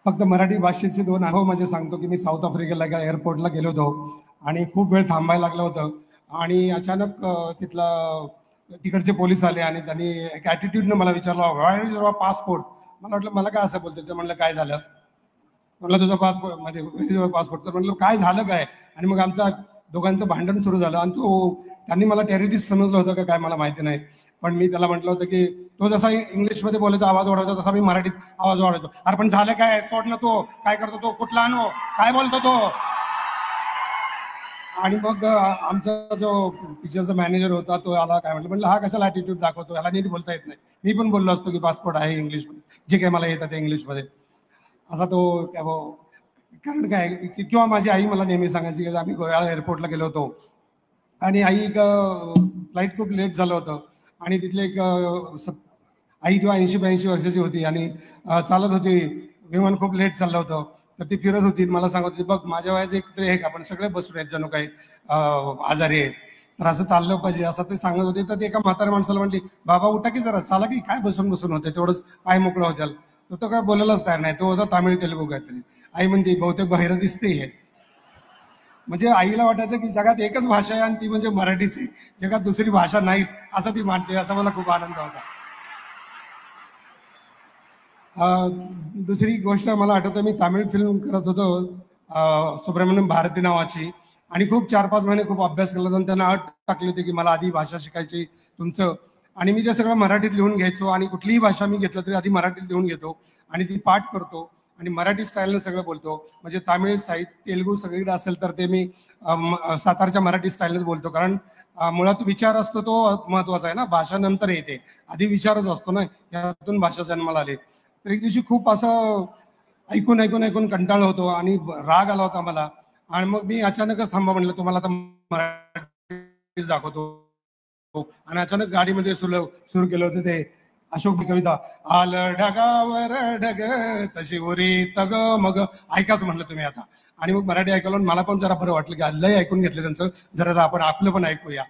फक्त मराठी भाषेचे दोन अनुभव म्हणजे सांगतो की मी साऊथ आफ्रिकेला एका एअरपोर्टला गेलो होतो आणि खूप वेळ थांबायला लागलं होतं आणि अचानक तिकडचे पोलीस आले आणि त्यांनी एक ॲटिट्यूडनं मला विचारलं, व्हाय इज युअर पासपोर्ट. मला वाटलं मला काय असं बोलतो, ते म्हणलं काय झालं. म्हटलं तुझा पासपोर्ट मध्ये पासपोर्ट. तर म्हटलं काय झालं काय. आणि मग आमचा दोघांचं भांडण सुरू झालं आणि त्यांनी मला टेररिस्ट समजलं होतं का काय मला माहिती नाही. पण मी त्याला म्हटलं होतं की तो जसा इंग्लिशमध्ये बोलायचा आवाज वाढवायचा तसा मी मराठीत आवाज वाढवतो. अरे पण झालं काय, सोड ना, तो काय करतो, तो कुठला आणो, काय बोलतो तो. आणि मग आमचा जो पिक्चरचा मॅनेजर होता तो आला, काय म्हटलं हा कशाला ॲटिट्यूड दाखवतो, याला नीट बोलता येत नाही. मी पण बोललो असतो की पासपोर्ट आहे इंग्लिशमध्ये, जे काही मला येतं ते इंग्लिशमध्ये. असा तो कारण काय किंवा माझी आई मला नेहमी सांगायची की आम्ही गोव्याला एअरपोर्टला गेलो होतो आणि आई फ्लाईट खूप लेट झालं होतं आणि तिथले आई किंवा 80-82 वर्षाची होती आणि चालत होती, विमान खूप लेट चाललं होतं. तर ती फिरत होती, मला सांगत होती बघ माझ्या वयाचे एक तरी एक आपण सगळे बसून आहेत जणू काही आजारी आहेत, तर असं चाललं पाहिजे असं ते सांगत होते. तर ते एका म्हाताऱ्या माणसाला म्हटली, बाबा उठा की जरा, चाला की, काय बसून बसून होते, तेवढंच पाय मोकळं होत्याल. तो काय बोलायलाच तयार नाही, तो होता तामिळ तेलुगू काहीतरी. आई म्हणते बहुतेक बाहेर दिसते हे. म्हणजे आईला वाटायचं की जगात एकच भाषा आहे आणि ती म्हणजे मराठीच आहे, जगात दुसरी भाषा नाहीच असं ती मानते. असा मला खूप आनंद होता. दुसरी गोष्ट मला आठवतं, मी तामिळ फिल्म करत होतो सुब्रमण्यम भारती नावाची, आणि खूप 4-5 महिने खूप अभ्यास केला आणि त्यांना अट टाकली होती की मला आधी भाषा शिकायची तुमचं. आणि मी ते सगळं मराठीत लिहून घ्यायचो आणि कुठलीही भाषा मी घेतलं तरी आधी मराठीत लिहून घेतो आणि ती पाठ करतो आणि मराठी स्टाईलनं सगळं बोलतो. म्हणजे तामिळ साहित्य तेलुगू सगळीकडे असेल तर ते मी सातारच्या मराठी स्टाईलच बोलतो, कारण मुळात विचार असतो तो महत्वाचा आहे ना, भाषा नंतर येते, आधी विचारच असतो ना, यातून भाषा जन्माला आली. तर एक दिवशी खूप असं ऐकून ऐकून ऐकून कंटाळलो होतो आणि राग आला होता मला. आणि मग मी अचानकच थांबा म्हणलं, तुम्हाला आता मराठी दाखवतो. आणि अचानक गाडीमध्ये सुरू केलं होतं ते अशोकची कविता, आलं ढगावर ढग तशी उरी तग मग, ऐकाच म्हणलं तुम्ही आता. आणि मग मराठी ऐकलं, मला पण जरा बरं वाटलं की लय ऐकून घेतलं त्यांचं, जरा आपण आपलं पण ऐकूया.